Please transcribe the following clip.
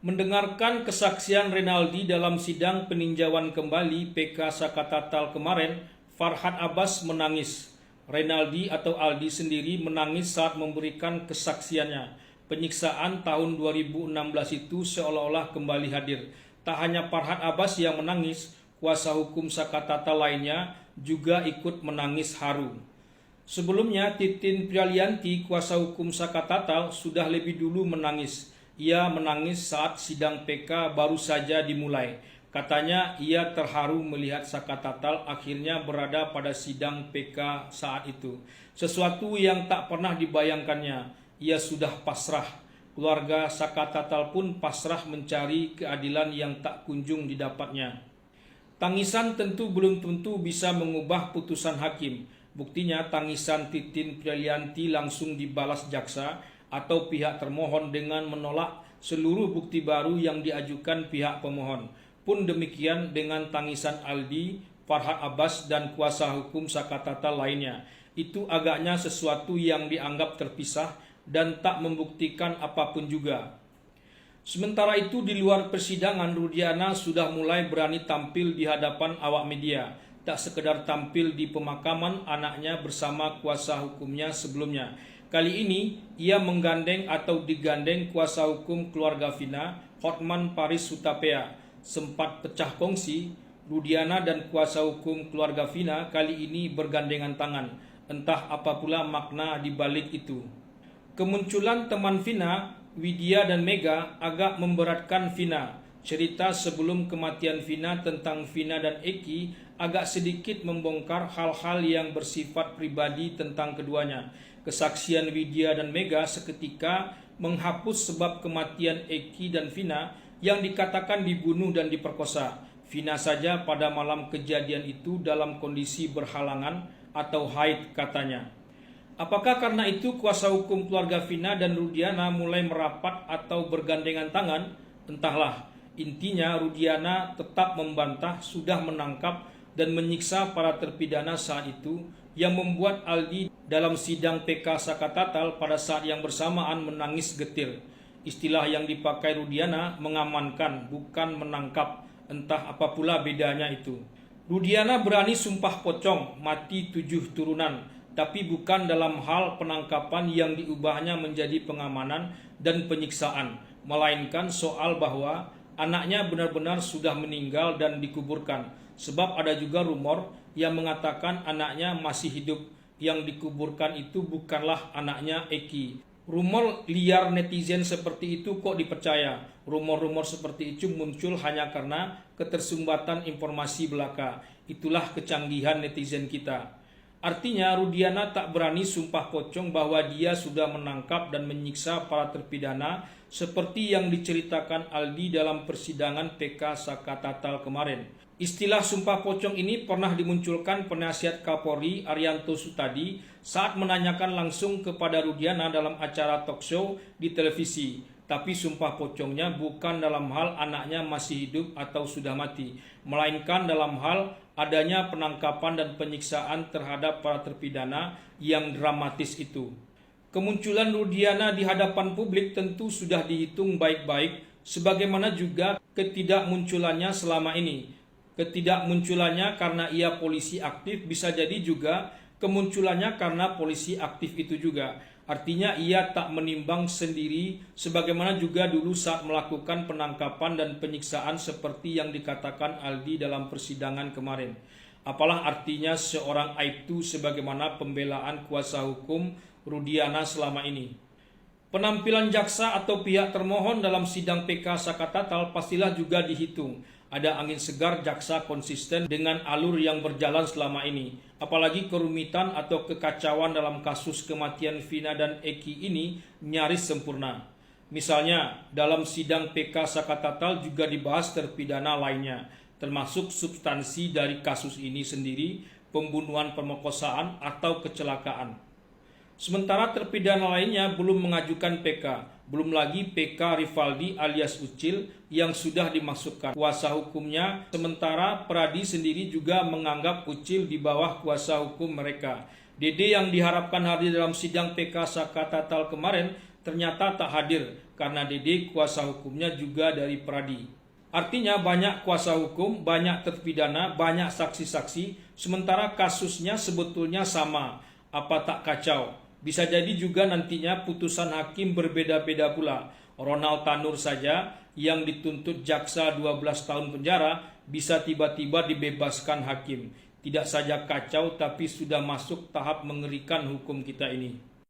Mendengarkan kesaksian Renaldi dalam sidang peninjauan kembali PK Sakatatal kemarin, Farhad Abbas menangis. Renaldi atau Aldi sendiri menangis saat memberikan kesaksiannya. Penyiksaan tahun 2016 itu seolah-olah kembali hadir. Tak hanya Farhad Abbas yang menangis, kuasa hukum Sakatatal lainnya juga ikut menangis haru. Sebelumnya, Titin Prialianti, kuasa hukum Sakatatal, sudah lebih dulu menangis. Ia menangis saat sidang PK baru saja dimulai. Katanya ia terharu melihat Sakatatal akhirnya berada pada sidang PK saat itu. Sesuatu yang tak pernah dibayangkannya. Ia sudah pasrah. Keluarga Sakatatal pun pasrah mencari keadilan yang tak kunjung didapatnya. Tangisan tentu belum tentu bisa mengubah putusan hakim. Buktinya tangisan Titin Prialianti langsung dibalas jaksa atau pihak termohon dengan menolak seluruh bukti baru yang diajukan pihak pemohon. Pun demikian dengan tangisan Aldi, Farhad Abbas dan kuasa hukum Sakatatal lainnya. Itu agaknya sesuatu yang dianggap terpisah dan tak membuktikan apapun juga. Sementara itu di luar persidangan, Rudiana sudah mulai berani tampil di hadapan awak media. Tak sekedar tampil di pemakaman anaknya bersama kuasa hukumnya sebelumnya. Kali ini ia menggandeng atau digandeng kuasa hukum keluarga Vina, Hotman Paris Hutapea. Sempat pecah kongsi, Rudiana dan kuasa hukum keluarga Vina kali ini bergandengan tangan. Entah apa pula makna di balik itu. Kemunculan teman Vina, Widya dan Mega agak memberatkan Vina. Cerita sebelum kematian Vina tentang Vina dan Eki agak sedikit membongkar hal-hal yang bersifat pribadi tentang keduanya. Kesaksian Widya dan Mega seketika menghapus sebab kematian Eki dan Vina yang dikatakan dibunuh dan diperkosa. Vina saja pada malam kejadian itu dalam kondisi berhalangan atau haid katanya. Apakah karena itu kuasa hukum keluarga Vina dan Rudiana mulai merapat atau bergandengan tangan? Entahlah. Intinya Rudiana tetap membantah sudah menangkap dan menyiksa para terpidana saat itu, yang membuat Aldi dalam sidang PK Sakatatal pada saat yang bersamaan menangis getir. Istilah yang dipakai Rudiana mengamankan, bukan menangkap. Entah apa pula bedanya itu. Rudiana berani sumpah pocong, mati 7 turunan, tapi bukan dalam hal penangkapan yang diubahnya menjadi pengamanan dan penyiksaan, melainkan soal bahwa anaknya benar-benar sudah meninggal dan dikuburkan. Sebab ada juga rumor yang mengatakan anaknya masih hidup. Yang dikuburkan itu bukanlah anaknya Eki. Rumor liar netizen seperti itu kok dipercaya? Rumor-rumor seperti itu muncul hanya karena ketersumbatan informasi belaka. Itulah kecanggihan netizen kita. Artinya Rudiana tak berani sumpah pocong bahwa dia sudah menangkap dan menyiksa para terpidana seperti yang diceritakan Aldi dalam persidangan PK Sakatatal kemarin. Istilah sumpah pocong ini pernah dimunculkan penasihat Kapolri Arianto Sutadi saat menanyakan langsung kepada Rudiana dalam acara talk show di televisi. Tapi sumpah pocongnya bukan dalam hal anaknya masih hidup atau sudah mati, melainkan dalam hal adanya penangkapan dan penyiksaan terhadap para terpidana yang dramatis itu. Kemunculan Rudiana di hadapan publik tentu sudah dihitung baik-baik, sebagaimana juga ketidakmunculannya selama ini. Ketidakmunculannya karena ia polisi aktif, bisa jadi juga kemunculannya karena polisi aktif itu juga. Artinya ia tak menimbang sendiri sebagaimana juga dulu saat melakukan penangkapan dan penyiksaan seperti yang dikatakan Aldi dalam persidangan kemarin. Apalah artinya seorang Aibtu sebagaimana pembelaan kuasa hukum Rudiana selama ini. Penampilan jaksa atau pihak termohon dalam sidang PK Sakatatal pastilah juga dihitung. Ada angin segar jaksa konsisten dengan alur yang berjalan selama ini. Apalagi kerumitan atau kekacauan dalam kasus kematian Vina dan Eki ini nyaris sempurna. Misalnya, dalam sidang PK Sakatatal juga dibahas terpidana lainnya, termasuk substansi dari kasus ini sendiri, pembunuhan, pemerkosaan, atau kecelakaan. Sementara terpidana lainnya belum mengajukan PK, belum lagi PK Rivaldi alias Ucil yang sudah dimasukkan kuasa hukumnya. Sementara Pradi sendiri juga menganggap Ucil di bawah kuasa hukum mereka. Dede yang diharapkan hadir dalam sidang PK Sakatatal kemarin ternyata tak hadir karena Dede kuasa hukumnya juga dari Pradi. Artinya banyak kuasa hukum, banyak terpidana, banyak saksi-saksi, sementara kasusnya sebetulnya sama. Apa tak kacau? Bisa jadi juga nantinya putusan hakim berbeda-beda pula. Ronald Tanur saja yang dituntut jaksa 12 tahun penjara bisa tiba-tiba dibebaskan hakim. Tidak saja kacau tapi sudah masuk tahap mengerikan hukum kita ini.